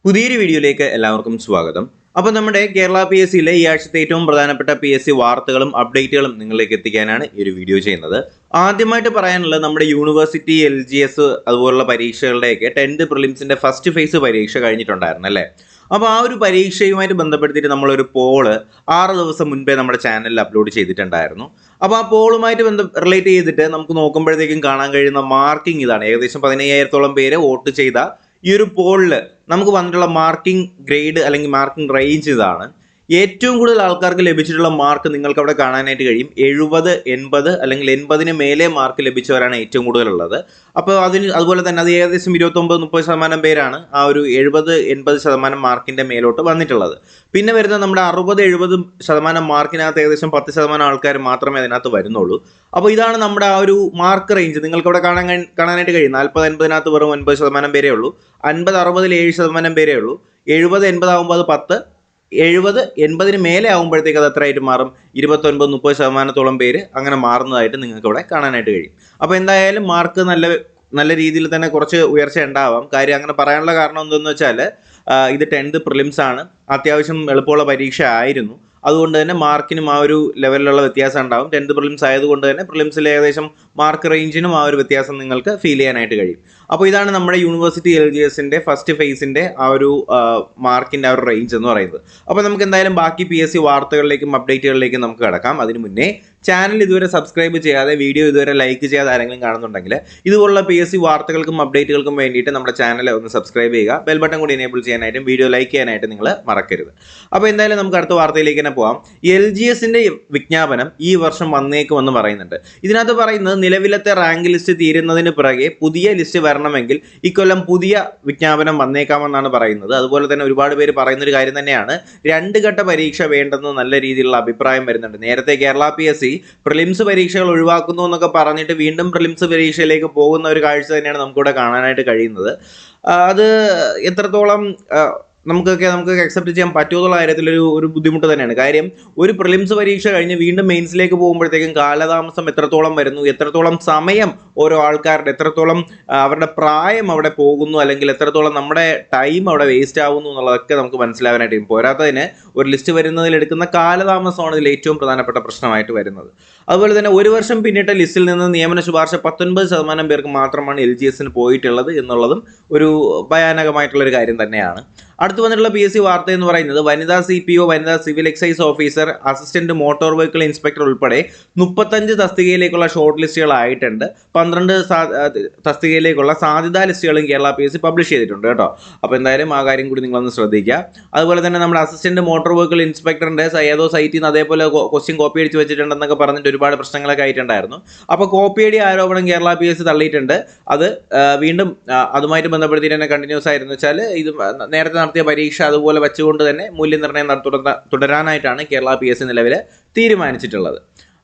പുതിയൊരു വീഡിയോയിലേക്ക് എല്ലാവർക്കും സ്വാഗതം. അപ്പോൾ നമ്മുടെ കേരള PSCയിലെ ഈ ആഴ്ചത്തെ ഏറ്റവും പ്രധാനപ്പെട്ട PSC വാർത്തകളും അപ്ഡേറ്റുകളും നിങ്ങളിലേക്ക് എത്തിക്കാനാണ് ഈ ഒരു വീഡിയോ ചെയ്യുന്നത്. ആദ്യമായിട്ട് പറയാനുള്ളത് നമ്മുടെ യൂണിവേഴ്സിറ്റി LGS അതുപോലുള്ള പരീക്ഷകളുടെയൊക്കെ 10th പ്രിലിംസിന്റെ ഫസ്റ്റ് ഫേസ് പരീക്ഷ കഴിഞ്ഞിട്ടുണ്ടായിരുന്നു അല്ലേ? അപ്പോൾ ആ ഒരു പരീക്ഷയുമായിട്ട് ബന്ധപ്പെടുത്തിയിട്ട് നമ്മളൊരു പോള് 6 ദിവസം മുൻപേ നമ്മുടെ ചാനലിൽ അപ്ലോഡ് ചെയ്തിട്ടുണ്ടായിരുന്നു. അപ്പോൾ ആ പോളുമായിട്ട് റിലേറ്റ് ചെയ്തിട്ട് നമുക്ക് നോക്കുമ്പോഴത്തേക്കും കാണാൻ കഴിയുന്ന മാർക്കിംഗ് ഇതാണ്. ഏകദേശം 15,000-ഓളം പേര് വോട്ട് ചെയ്ത ഈ ഒരു പോളിൽ നമുക്ക് വന്നിട്ടുള്ള മാർക്കിംഗ് ഗ്രേഡ് അല്ലെങ്കിൽ മാർക്കിംഗ് റേഞ്ച് ഇതാണ്. ഏറ്റവും കൂടുതൽ ആൾക്കാർക്ക് ലഭിച്ചിട്ടുള്ള മാർക്ക് നിങ്ങൾക്ക് അവിടെ കാണാനായിട്ട് കഴിയും. 70, 80 അല്ലെങ്കിൽ 80-ന് മേലെ മാർക്ക് ലഭിച്ചവരാണ് ഏറ്റവും കൂടുതലുള്ളത്. അപ്പോൾ അതുപോലെ തന്നെ അത് ഏകദേശം 29-30% പേരാണ് ആ ഒരു 70-80% മാർക്കിൻ്റെ മേലോട്ട് വന്നിട്ടുള്ളത്. പിന്നെ വരുന്ന നമ്മുടെ 60-70% മാർക്കിനകത്ത് ഏകദേശം 10% ആൾക്കാർ മാത്രമേ അതിനകത്ത് വരുന്നുള്ളൂ. അപ്പോൾ ഇതാണ് നമ്മുടെ ആ ഒരു മാർക്ക് റേഞ്ച് നിങ്ങൾക്ക് അവിടെ കാണാനായിട്ട് കഴിയും. 40-50-നകത്ത് വെറും 9% പേരേ ഉള്ളൂ. 50-60-ൽ 7% പേരേ ഉള്ളൂ. 70-80 ആകുമ്പോൾ അത് 10, 70-80-ന് മേലെ ആകുമ്പോഴത്തേക്ക് അത് എത്രയായിട്ട് മാറും? 29-30%-ഓളം പേര് അങ്ങനെ മാറുന്നതായിട്ട് നിങ്ങൾക്ക് ഇവിടെ കാണാനായിട്ട് കഴിയും. അപ്പോൾ എന്തായാലും മാർക്ക് നല്ല രീതിയിൽ തന്നെ കുറച്ച് ഉയർച്ച ഉണ്ടാവാം. കാര്യം അങ്ങനെ പറയാനുള്ള കാരണം എന്തെന്ന് വെച്ചാൽ ഇത് 10th പ്രിലിംസ് ആണ്, അത്യാവശ്യം എളുപ്പമുള്ള പരീക്ഷ ആയിരുന്നു. അതുകൊണ്ട് തന്നെ മാർക്കിനും ആ ഒരു ലെവലിലുള്ള വ്യത്യാസം ഉണ്ടാവും. 10th പ്രിലിംസ് ആയതുകൊണ്ട് തന്നെ പ്രിലിംസിലെ ഏകദേശം മാർക്ക് റേഞ്ചിനും ആ ഒരു വ്യത്യാസം നിങ്ങൾക്ക് ഫീൽ ചെയ്യാനായിട്ട് കഴിയും. അപ്പോൾ ഇതാണ് നമ്മുടെ യൂണിവേഴ്സിറ്റി LGSന്റെ ഫസ്റ്റ് ഫേസിൻ്റെ ആ ഒരു മാർക്കിൻ്റെ ആ ഒരു റേഞ്ച് എന്ന് പറയുന്നത്. അപ്പോൾ നമുക്ക് എന്തായാലും ബാക്കി PSC വാർത്തകളിലേക്കും അപ്ഡേറ്റുകളിലേക്കും നമുക്ക് കിടക്കാം. അതിന് മുന്നേ ചാനൽ ഇതുവരെ സബ്സ്ക്രൈബ് ചെയ്യാതെ വീഡിയോ ഇതുവരെ ലൈക്ക് ചെയ്യാതെ ആരെങ്കിലും കാണുന്നുണ്ടെങ്കിൽ ഇതുപോലുള്ള PSC വാർത്തകൾക്കും അപ്ഡേറ്റുകൾക്കും വേണ്ടിയിട്ട് നമ്മുടെ ചാനൽ ഒന്ന് സബ്സ്ക്രൈബ് ചെയ്യുക. ബെൽ ബട്ടൺ കൂടി എനേബിൾ ചെയ്യാനായിട്ടും വീഡിയോ ലൈക്ക് ചെയ്യാനായിട്ട് നിങ്ങൾ മറക്കരുത്. അപ്പോൾ എന്തായാലും നമുക്ക് അടുത്ത വാർത്തയിലേക്ക് തന്നെ പോകാം. LGSന്റെ വിജ്ഞാപനം ഈ വർഷം വന്നേക്കുമെന്ന് പറയുന്നുണ്ട്. ഇതിനകത്ത് പറയുന്നത് നിലവിലത്തെ റാങ്ക് ലിസ്റ്റ് തീരുന്നതിന് പിറകെ പുതിയ ലിസ്റ്റ് വരണമെങ്കിൽ ഇക്കൊല്ലം പുതിയ വിജ്ഞാപനം വന്നേക്കാമെന്നാണ് പറയുന്നത്. അതുപോലെ തന്നെ ഒരുപാട് പേര് പറയുന്നൊരു കാര്യം തന്നെയാണ് 2 ഘട്ട പരീക്ഷ വേണ്ടെന്ന് നല്ല രീതിയിലുള്ള അഭിപ്രായം വരുന്നുണ്ട്. നേരത്തെ കേരള PSC പ്രിലിംസ് പരീക്ഷകൾ ഒഴിവാക്കുന്നു എന്നൊക്കെ പറഞ്ഞിട്ട് വീണ്ടും പ്രിലിംസ് പരീക്ഷയിലേക്ക് പോകുന്ന ഒരു കാഴ്ച തന്നെയാണ് നമുക്കിവിടെ കാണാനായിട്ട് കഴിയുന്നത്. അത് എത്രത്തോളം നമുക്ക് അക്സെപ്റ്റ് ചെയ്യാൻ പറ്റുമെന്നുള്ള കാര്യത്തിൽ ഒരു ബുദ്ധിമുട്ട് തന്നെയാണ്. കാര്യം ഒരു പ്രിലിംസ് പരീക്ഷ കഴിഞ്ഞ് വീണ്ടും മെയിൻസിലേക്ക് പോകുമ്പോഴത്തേക്കും കാലതാമസം എത്രത്തോളം വരുന്നു, എത്രത്തോളം സമയം ഓരോ ആൾക്കാരുടെ, എത്രത്തോളം അവരുടെ പ്രായം അവിടെ പോകുന്നു, അല്ലെങ്കിൽ എത്രത്തോളം നമ്മുടെ ടൈം അവിടെ വേസ്റ്റ് ആവുന്നു എന്നുള്ളതൊക്കെ നമുക്ക് മനസ്സിലാവാനായിട്ട് കഴിയും. പോരാത്തതിന് ഒരു ലിസ്റ്റ് വരുന്നതിൽ എടുക്കുന്ന കാലതാമസമാണ് ഇതിൽ ഏറ്റവും പ്രധാനപ്പെട്ട പ്രശ്നമായിട്ട് വരുന്നത്. അതുപോലെ തന്നെ ഒരു വർഷം പിന്നിട്ട ലിസ്റ്റിൽ നിന്ന് നിയമന ശുപാർശ 19% പേർക്ക് മാത്രമാണ് LGSന് പോയിട്ടുള്ളത് എന്നുള്ളതും ഒരു ഭയാനകമായിട്ടുള്ളൊരു കാര്യം തന്നെയാണ്. അടുത്ത് വന്നിട്ടുള്ള PSC വാർത്ത എന്ന് പറയുന്നത് വനിതാ CPO, വനിതാ civil excise officer, assistant motor vehicle inspector ഉൾപ്പെടെ 35 തസ്തികയിലേക്കുള്ള ഷോർട്ട് ലിസ്റ്റുകളായിട്ടുണ്ട്. 12 തസ്തികയിലേക്കുള്ള സാധ്യതാ ലിസ്റ്റുകളും കേരള PSC പബ്ലിഷ് ചെയ്തിട്ടുണ്ട് കേട്ടോ. അപ്പോൾ എന്തായാലും ആ കാര്യം കൂടി നിങ്ങളൊന്ന് ശ്രദ്ധിക്കുക. അതുപോലെ തന്നെ നമ്മുടെ അസിസ്റ്റന്റ് മോട്ടോർ വെഹിക്കിൾ ഇൻസ്പെക്ടറിന്റെ ഏതോ സൈറ്റിൽ നിന്ന് അതേപോലെ ക്വസ്റ്റ്യൻ കോപ്പി അടിച്ച് വെച്ചിട്ടുണ്ടെന്നൊക്കെ പറഞ്ഞിട്ട് ഒരുപാട് പ്രശ്നങ്ങളൊക്കെ ആയിട്ടുണ്ടായിരുന്നു. അപ്പോൾ കോപ്പിയടി ആരോപണം കേരള PSC തള്ളിയിട്ടുണ്ട്. അത് വീണ്ടും അതുമായിട്ട് ബന്ധപ്പെടുത്തിയിട്ട് തന്നെ കണ്ടിന്യൂസ് ആയിരുന്നു വെച്ചാൽ ഇത് നേരത്തെ നടത്തിയ പരീക്ഷ അതുപോലെ വെച്ചുകൊണ്ട് തന്നെ മൂല്യനിർണ്ണയം തുടരാനായിട്ടാണ് കേരള PSC നിലവിൽ തീരുമാനിച്ചിട്ടുള്ളത്.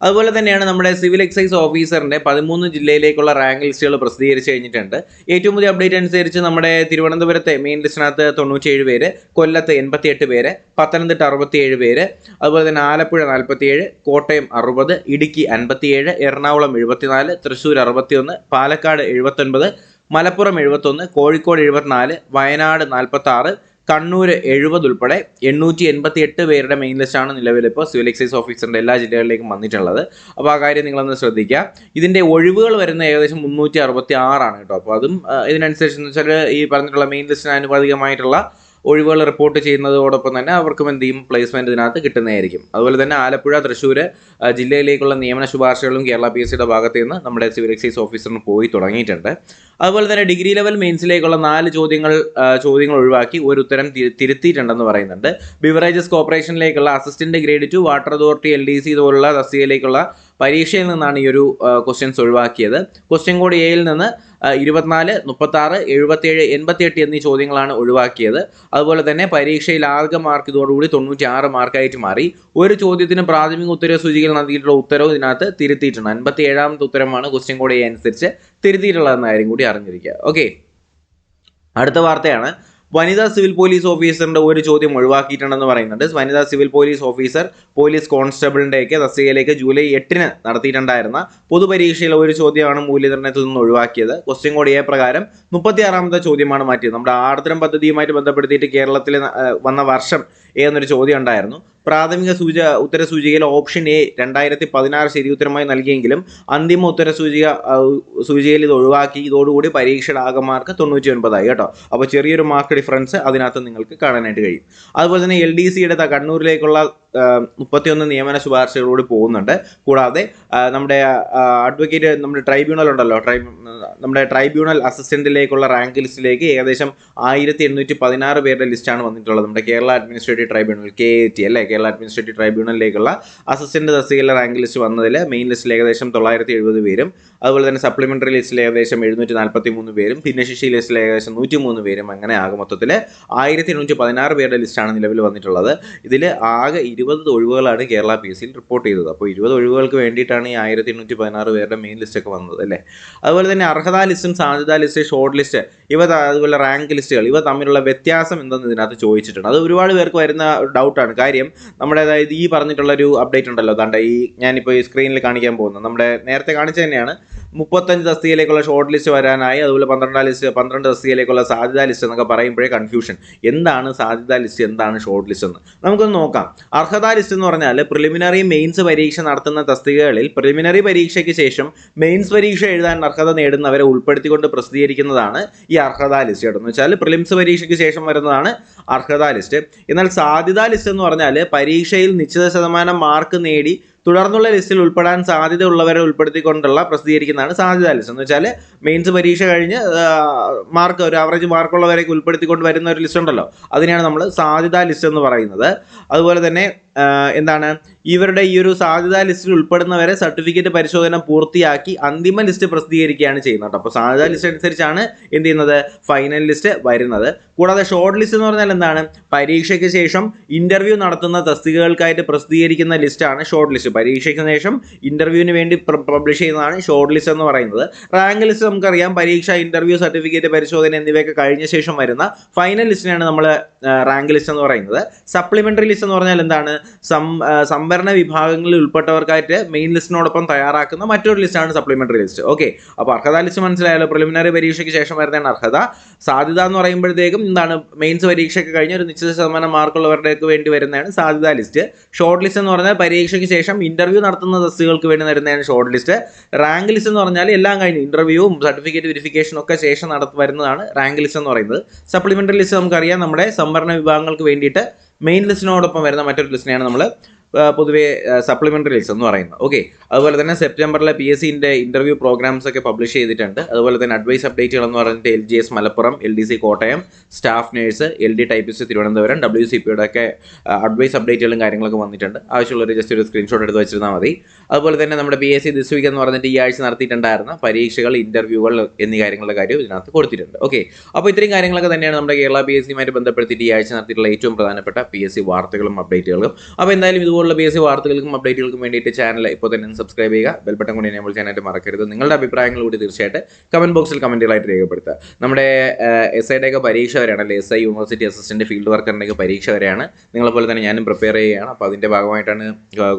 അതുപോലെ തന്നെയാണ് നമ്മുടെ സിവിൽ എക്സൈസ് ഓഫീസറിൻ്റെ 13 ജില്ലയിലേക്കുള്ള റാങ്ക് ലിസ്റ്റുകൾ പ്രസിദ്ധീകരിച്ച് കഴിഞ്ഞിട്ടുണ്ട്. ഏറ്റവും പുതിയ അപ്ഡേറ്റ് അനുസരിച്ച് നമ്മുടെ തിരുവനന്തപുരത്തെ മെയിൻ ലിസ്റ്റിനകത്ത് 97 പേര്, കൊല്ലത്ത് 88 പേര്, പത്തനംതിട്ട 67 പേര്, അതുപോലെ തന്നെ ആലപ്പുഴ 47, കോട്ടയം 60, ഇടുക്കി 57, എറണാകുളം 74, തൃശ്ശൂർ 61, പാലക്കാട് 79, മലപ്പുറം 71, കോഴിക്കോട് 74, വയനാട് 46, കണ്ണൂർ 70 ഉൾപ്പെടെ 888 പേരുടെ മെയിൻ ലിസ്റ്റാണ് നിലവിൽ ഇപ്പോൾ സിവിൽ എക്സൈസ് ഓഫീസറിൻ്റെ എല്ലാ ജില്ലകളിലേക്കും വന്നിട്ടുള്ളത്. അപ്പോൾ ആ കാര്യം നിങ്ങളൊന്ന് ശ്രദ്ധിക്കുക. ഇതിൻ്റെ ഒഴിവുകൾ വരുന്ന ഏകദേശം 366 കേട്ടോ. അപ്പോൾ അതും ഇതിനനുസരിച്ച് വെച്ചാൽ ഈ പറഞ്ഞിട്ടുള്ള മെയിൻ ലിസ്റ്റിന് ആനുപാതികമായിട്ടുള്ള ഒഴിവുകൾ റിപ്പോർട്ട് ചെയ്യുന്നതോടൊപ്പം തന്നെ അവർക്കും എന്ത് ചെയ്യും, പ്ലേസ്മെൻറ്റ് ഇതിനകത്ത് കിട്ടുന്നതായിരിക്കും. അതുപോലെ തന്നെ ആലപ്പുഴ, തൃശ്ശൂർ ജില്ലയിലേക്കുള്ള നിയമന ശുപാർശകളും കേരള PSCയുടെ ഭാഗത്ത് നിന്ന് നമ്മുടെ സിവിൽ എക്സൈസ് ഓഫീസറിന് പോയി തുടങ്ങിയിട്ടുണ്ട്. അതുപോലെ തന്നെ ഡിഗ്രി ലെവൽ മെയിൻസിലേക്കുള്ള 4 ചോദ്യങ്ങൾ ഒഴിവാക്കി ഒരു ഉത്തരം തിരുത്തിയിട്ടുണ്ടെന്ന് പറയുന്നുണ്ട്. ബിവറേജസ് കോർപ്പറേഷനിലേക്കുള്ള assistant grade 2, water authority, LDC ഇതുപോലുള്ള തസ്തികയിലേക്കുള്ള പരീക്ഷയിൽ നിന്നാണ് ഈ ഒരു ക്വസ്റ്റ്യൻസ് ഒഴിവാക്കിയത്. ക്വസ്റ്റ്യൻ കോഡ് എയിൽ നിന്ന് 24, 36, 77, 88 എന്നീ ചോദ്യങ്ങളാണ് ഒഴിവാക്കിയത്. അതുപോലെ തന്നെ പരീക്ഷയിൽ ആകെ മാർക്ക് ഇതോടുകൂടി 96 മാർക്കായിട്ട് മാറി. ഒരു ചോദ്യത്തിന് പ്രാഥമിക ഉത്തര സൂചികയിൽ നൽകിയിട്ടുള്ള ഉത്തരവ് ഇതിനകത്ത് തിരുത്തിയിട്ടുണ്ട്. 57ാമത്തെ ഉത്തരമാണ് ക്വസ്റ്റ്യൻ കോഡ് എ അനുസരിച്ച് തിരുത്തിയിട്ടുള്ളതെന്ന കാര്യം കൂടി അറിഞ്ഞിരിക്കുക. ഓക്കെ, അടുത്ത വാർത്തയാണ് വനിതാ സിവിൽ പോലീസ് ഓഫീസറിന്റെ ഒരു ചോദ്യം ഒഴിവാക്കിയിട്ടുണ്ടെന്ന് പറയുന്നുണ്ട്. വനിതാ സിവിൽ പോലീസ് ഓഫീസർ, പോലീസ് കോൺസ്റ്റബിളിന്റെയൊക്കെ തസ്തികയിലേക്ക് ജൂലൈ 8 നടത്തിയിട്ടുണ്ടായിരുന്ന പൊതുപരീക്ഷയിലെ ഒരു ചോദ്യമാണ് മൂല്യനിർണ്ണയത്തിൽ നിന്ന് ഒഴിവാക്കിയത്. ക്വസ്റ്റ്യൻ കോഡ് എ പ്രകാരം 36ാമത്തെ ചോദ്യമാണ് മാറ്റിയത്. നമ്മുടെ ആർദ്രം പദ്ധതിയുമായിട്ട് ബന്ധപ്പെടുത്തിയിട്ട് കേരളത്തിൽ വന്ന വർഷം എന്നൊരു ചോദ്യം ഉണ്ടായിരുന്നു. പ്രാഥമിക ഉത്തരസൂചികയിൽ ഓപ്ഷൻ എ 2016 ശരി ഉത്തരമായി നൽകിയെങ്കിലും അന്തിമ സൂചികയിൽ ഇത് ഒഴിവാക്കി. ഇതോടുകൂടി പരീക്ഷയുടെ ആകെ മാർക്ക് 99 ആയി കേട്ടോ. അപ്പോൾ ചെറിയൊരു മാർക്ക് ഡിഫറൻസ് അതിനകത്ത് നിങ്ങൾക്ക് കാണാനായിട്ട് കഴിയും. അതുപോലെ തന്നെ LDCയുടെ കണ്ണൂരിലേക്കുള്ള 31 നിയമന ശുപാർശകളോട് പോകുന്നുണ്ട്. കൂടാതെ നമ്മുടെ അഡ്വക്കേറ്റ് നമ്മുടെ ട്രൈബ്യൂണൽ ഉണ്ടല്ലോ, നമ്മുടെ ട്രൈബ്യൂണൽ അസിസ്റ്റന്റിലേക്കുള്ള റാങ്ക് ലിസ്റ്റിലേക്ക് ഏകദേശം 1816 പേരുടെ ലിസ്റ്റാണ് വന്നിട്ടുള്ളത്. നമ്മുടെ കേരള അഡ്മിനിസ്ട്രേറ്റീവ് ട്രൈബ്യൂണൽ KAT അല്ലേ, കേരള അഡ്മിനിസ്ട്രേറ്റീവ് ട്രൈബ്യൂണലിലേക്കുള്ള അസിസ്റ്റന്റ് തസ്തികയിലെ റാങ്ക് ലിസ്റ്റ് വന്നതിൽ മെയിൻ ലിസ്റ്റിൽ ഏകദേശം 970 പേരും, അതുപോലെ തന്നെ സപ്ലിമെന്ററി ലിസ്റ്റിൽ ഏകദേശം 743 പേരും, ഭിന്നശേഷി ലിസ്റ്റിൽ ഏകദേശം 103 പേരും, അങ്ങനെ ആകെ മൊത്തത്തിൽ 1816 പേരുടെ ലിസ്റ്റാണ് നിലവിൽ വന്നിട്ടുള്ളത്. ഇതിൽ ആകെ 20 ഒഴിവുകളാണ് കേരള PSCയിൽ റിപ്പോർട്ട് ചെയ്തത്. അപ്പോൾ 20 ഒഴിവുകൾക്ക് വേണ്ടിയിട്ടാണ് ഈ 1816 പേരുടെ മെയിൻ ലിസ്റ്റൊക്കെ വന്നത് അല്ലേ. അതുപോലെ തന്നെ അർഹതാ ലിസ്റ്റും സാധ്യതാ ലിസ്റ്റ്, ഷോർട്ട് ലിസ്റ്റ് അതുപോലെ റാങ്ക് ലിസ്റ്റുകൾ ഇവ തമ്മിലുള്ള വ്യത്യാസം എന്തെന്ന് ഇതിനകത്ത് ചോദിച്ചിട്ടുണ്ട്. അത് ഒരുപാട് പേർക്ക് വരുന്ന ഡൗട്ടാണ്. കാര്യം നമ്മുടെ അതായത് ഈ പറഞ്ഞിട്ടുള്ളൊരു അപ്ഡേറ്റ് ഉണ്ടല്ലോ, താണ്ട ഈ ഞാനിപ്പോൾ ഈ സ്ക്രീനിൽ കാണിക്കാൻ പോകുന്നത് നമ്മുടെ നേരത്തെ കാണിച്ച തന്നെയാണ്. 35 തസ്തികയിലേക്കുള്ള ഷോർട്ട് ലിസ്റ്റ് വരാനായി, അതുപോലെ 12 തസ്തികയിലേക്കുള്ള സാധ്യതാ ലിസ്റ്റ് എന്നൊക്കെ പറയുമ്പോഴേ കൺഫ്യൂഷൻ. എന്താണ് സാധ്യതാ ലിസ്റ്റ്, എന്താണ് ഷോർട്ട് ലിസ്റ്റ് എന്ന് നമുക്കൊന്ന് നോക്കാം. അർഹതാ ലിസ്റ്റ് എന്ന് പറഞ്ഞാൽ പ്രിലിമിനറി മെയിൻസ് പരീക്ഷ നടത്തുന്ന തസ്തികകളിൽ പ്രിലിമിനറി പരീക്ഷയ്ക്ക് ശേഷം മെയിൻസ് പരീക്ഷ എഴുതാൻ അർഹത നേടുന്നവരെ ഉൾപ്പെടുത്തിക്കൊണ്ട് പ്രസിദ്ധീകരിക്കുന്നതാണ് ഈ അർഹതാ ലിസ്റ്റ്. എന്ന് വെച്ചാൽ പ്രിലിംസ് പരീക്ഷയ്ക്ക് ശേഷം വരുന്നതാണ് അർഹതാ ലിസ്റ്റ്. എന്നാൽ സാധ്യതാ ലിസ്റ്റ് എന്ന് പറഞ്ഞാൽ പരീക്ഷയിൽ നിശ്ചിത ശതമാനം മാർക്ക് നേടി തുടർന്നുള്ള ലിസ്റ്റിൽ ഉൾപ്പെടാൻ സാധ്യതയുള്ളവരെ ഉൾപ്പെടുത്തിക്കൊണ്ടുള്ള പ്രസിദ്ധീകരിക്കുന്നതാണ് സാധ്യതാ ലിസ്റ്റ്. എന്ന് വെച്ചാൽ മെയിൻസ് പരീക്ഷ കഴിഞ്ഞ് മാർക്ക് ഒരു ആവറേജ് മാർക്കുള്ളവരേക്ക് ഉൾപ്പെടുത്തിക്കൊണ്ട് വരുന്ന ഒരു ലിസ്റ്റ് ഉണ്ടല്ലോ, അതിനെയാണ് നമ്മൾ സാധ്യതാ ലിസ്റ്റ് എന്ന് പറയുന്നത്. അതുപോലെ തന്നെ എന്താണ് ഇവരുടെ ഈ ഒരു സാധ്യതാ ലിസ്റ്റിൽ ഉൾപ്പെടുന്നവരെ സർട്ടിഫിക്കറ്റ് പരിശോധന പൂർത്തിയാക്കി അന്തിമ ലിസ്റ്റ് പ്രസിദ്ധീകരിക്കുകയാണ് ചെയ്യുന്നത്. അപ്പോൾ സാധ്യതാ ലിസ്റ്റ് അനുസരിച്ചാണ് എന്ത് ചെയ്യുന്നത്, ഫൈനൽ ലിസ്റ്റ് വരുന്നത്. കൂടാതെ ഷോർട്ട് ലിസ്റ്റ് എന്ന് പറഞ്ഞാൽ എന്താണ്, പരീക്ഷയ്ക്ക് ശേഷം ഇന്റർവ്യൂ നടത്തുന്ന തസ്തികകൾക്കായിട്ട് പ്രസിദ്ധീകരിക്കുന്ന ലിസ്റ്റാണ് ഷോർട്ട് ലിസ്റ്റ്. പരീക്ഷയ്ക്ക് ശേഷം ഇന്റർവ്യൂവിന് വേണ്ടി പബ്ലിഷ് ചെയ്യുന്നതാണ് ഷോർട്ട് ലിസ്റ്റ് എന്ന് പറയുന്നത്. റാങ്ക് ലിസ്റ്റ് നമുക്കറിയാം, പരീക്ഷ, ഇന്റർവ്യൂ, സർട്ടിഫിക്കറ്റ് പരിശോധന എന്നിവയൊക്കെ കഴിഞ്ഞ ശേഷം വരുന്ന ഫൈനൽ ലിസ്റ്റിനാണ് നമ്മൾ റാങ്ക് ലിസ്റ്റ് എന്ന് പറയുന്നത്. സപ്ലിമെന്ററി ലിസ്റ്റ് എന്ന് പറഞ്ഞാൽ എന്താണ്, സംവരണ വിഭാഗങ്ങളിൽ ഉൾപ്പെട്ടവർക്കായിട്ട് മെയിൻ ലിസ്റ്റിനോടൊപ്പം തയ്യാറാക്കുന്ന മറ്റൊരു ലിസ്റ്റാണ് സപ്ലിമെന്ററി ലിസ്റ്റ്. ഓക്കെ, അപ്പോൾ അർഹത ലിസ്റ്റ് മനസ്സിലായാലോ, പ്രിലിമിനറി പരീക്ഷയ്ക്ക് ശേഷം വരുന്നതാണ് അർഹത. സാധ്യത എന്ന് പറയുമ്പോഴത്തേക്കും എന്താണ്, മെയിൻസ് പരീക്ഷയ്ക്ക് കഴിഞ്ഞ ഒരു നിശ്ചിത ശതമാനം മാർക്കുള്ളവർക്ക് വേണ്ടി വരുന്നതാണ് സാധ്യതാ ലിസ്റ്റ്. ഷോർട്ട് ലിസ്റ്റ് എന്ന് പറഞ്ഞാൽ പരീക്ഷയ്ക്ക് ശേഷം ഇന്റർവ്യൂ നടത്തുന്ന തസ്തികൾക്ക് വേണ്ടി വരുന്നതാണ് ഷോർട്ട് ലിസ്റ്റ്. റാങ്ക് ലിസ്റ്റ് എന്ന് പറഞ്ഞാൽ എല്ലാം കഴിഞ്ഞ് ഇന്റർവ്യൂവും സർട്ടിഫിക്കറ്റ് വെരിഫിക്കേഷനും ഒക്കെ ശേഷം വരുന്നതാണ് റാങ്ക് ലിസ്റ്റ് എന്ന് പറയുന്നത്. സപ്ലിമെന്ററി ലിസ്റ്റ് നമുക്കറിയാം, നമ്മുടെ സംവരണ വിഭാഗങ്ങൾക്ക് വേണ്ടിയിട്ട് മെയിൻ ലിസ്റ്റിനോടൊപ്പം വരുന്ന മറ്റൊരു ലിസ്റ്റിനെയാണ് നമ്മൾ പൊതുവെ സപ്ലിമെന്ററി ലിസ്റ്റ് എന്ന് പറയുന്നത്. ഓക്കെ, അതുപോലെ തന്നെ സെപ്റ്റംബറിലെ PSCന്റെ ഇന്റർവ്യൂ പ്രോഗ്രാംസ് ഒക്കെ പബ്ലിഷ് ചെയ്തിട്ടുണ്ട്. അതുപോലെ തന്നെ അഡ്വൈസ് അപ്ഡേറ്റുകൾ എന്ന് പറഞ്ഞിട്ട് LGS Malappuram, LDC Kottayam, staff nurse, LD typist Thiruvananthapuram, WCPയുടെ ഒക്കെ അഡ്വൈസ് അപ്ഡേറ്റുകളും കാര്യങ്ങളൊക്കെ വന്നിട്ടുണ്ട്. ആവശ്യമുള്ളവർ ജസ്റ്റ് ഒരു സ്ക്രീൻഷോട്ട് എടുത്ത് വെച്ചിരുന്നാൽ മതി. അതുപോലെ തന്നെ നമ്മുടെ PSC ദിസ് വീക്ക് എന്ന് പറഞ്ഞിട്ട് ഈ ആഴ്ച നടത്തിയിട്ടുണ്ടായിരുന്ന പരീക്ഷകൾ, ഇന്റർവ്യൂകൾ എന്നീ കാര്യങ്ങളുടെ കാര്യം ഇതിനകത്ത് കൊടുത്തിട്ടുണ്ട്. ഓക്കെ, അപ്പോൾ ഇത്രയും കാര്യങ്ങളൊക്കെ തന്നെയാണ് നമ്മുടെ കേരള PSCയുമായിട്ട് ബന്ധപ്പെടുത്തിയിട്ട് ഈ ആഴ്ച നടത്തിയിട്ടുള്ള ഏറ്റവും പ്രധാനപ്പെട്ട PSC വാർത്തകളും അപ്ഡേറ്റുകളും. അപ്പോൾ എന്തായാലും ഇതുപോലെ PSC വാർത്തകൾക്കും അപ്ഡേറ്റുകൾക്കും വേണ്ടിയിട്ട് ചാനൽ ഇപ്പോൾ തന്നെ സബ്സ്ക്രൈബ് ചെയ്യുക, ബെൽ ബട്ടൺ കൂടി എനേബിൾ ചെയ്യാനായിട്ട് മറക്കരുത്. നിങ്ങളുടെ അഭിപ്രായങ്ങൾ കൂടി തീർച്ചയായിട്ടും കമന്റ് ബോക്സിൽ കമന്റുകളായിട്ട് രേഖപ്പെടുത്തുക. നമ്മുടെ SIയുടെ ഒക്കെ പരീക്ഷ വരെയാണല്ലേ, SI യൂണിവേഴ്സിറ്റി അസിസ്റ്റന്റ് ഫീൽഡ് വർക്കറിൻ്റെ ഒക്കെ പരീക്ഷ വരെയാണ്. നിങ്ങളെപ്പോലെ തന്നെ ഞാനും പ്രിപ്പയർ ചെയ്യുകയാണ്. അപ്പോൾ അതിൻ്റെ ഭാഗമായിട്ടാണ്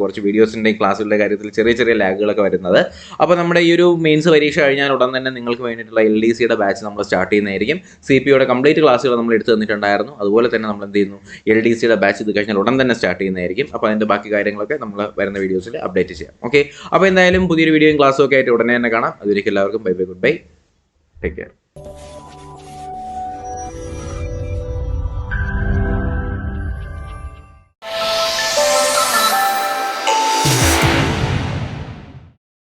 കുറച്ച് വീഡിയോസിൻ്റെയും ക്ലാസ്സുകളുടെ കാര്യത്തിൽ ചെറിയ ചെറിയ ലാഗുകളൊക്കെ വരുന്നത്. അപ്പോൾ നമ്മുടെ ഈ ഒരു മെയിൻസ് പരീക്ഷ കഴിഞ്ഞാൽ ഉടൻ തന്നെ നിങ്ങൾക്ക് വേണ്ടിയിട്ടുള്ള LDCയുടെ ബാച്ച് നമ്മൾ സ്റ്റാർട്ട് ചെയ്യുന്നതായിരിക്കും. CPOയുടെ കംപ്ലീറ്റ് ക്ലാസ്സുകൾ നമ്മൾ എടുത്തു തന്നിട്ടുണ്ടായിരുന്നു. അതുപോലെ തന്നെ നമ്മൾ എന്ത് ചെയ്യുന്നു, LDCയുടെ ബാച്ച് ഇത് കഴിഞ്ഞാൽ ഉടൻ തന്നെ സ്റ്റാർട്ട് ചെയ്യുന്നതായിരിക്കും. അപ്പോൾ അതിൻ്റെ ബാക്കി കാര്യങ്ങളൊക്കെ നമ്മൾ വരുന്ന വീഡിയോസിൽ അപ്ഡേറ്റ് ചെയ്യാം. ഓക്കെ, അപ്പോൾ എന്തായാലും പുതിയൊരു വീഡിയോയും ക്ലാസ്സും ഒക്കെ ആയിട്ട് ഉടനെ തന്നെ കാണാം. അതുവരെയ്ക്കും എല്ലാവർക്കും bye bye, good bye, take care.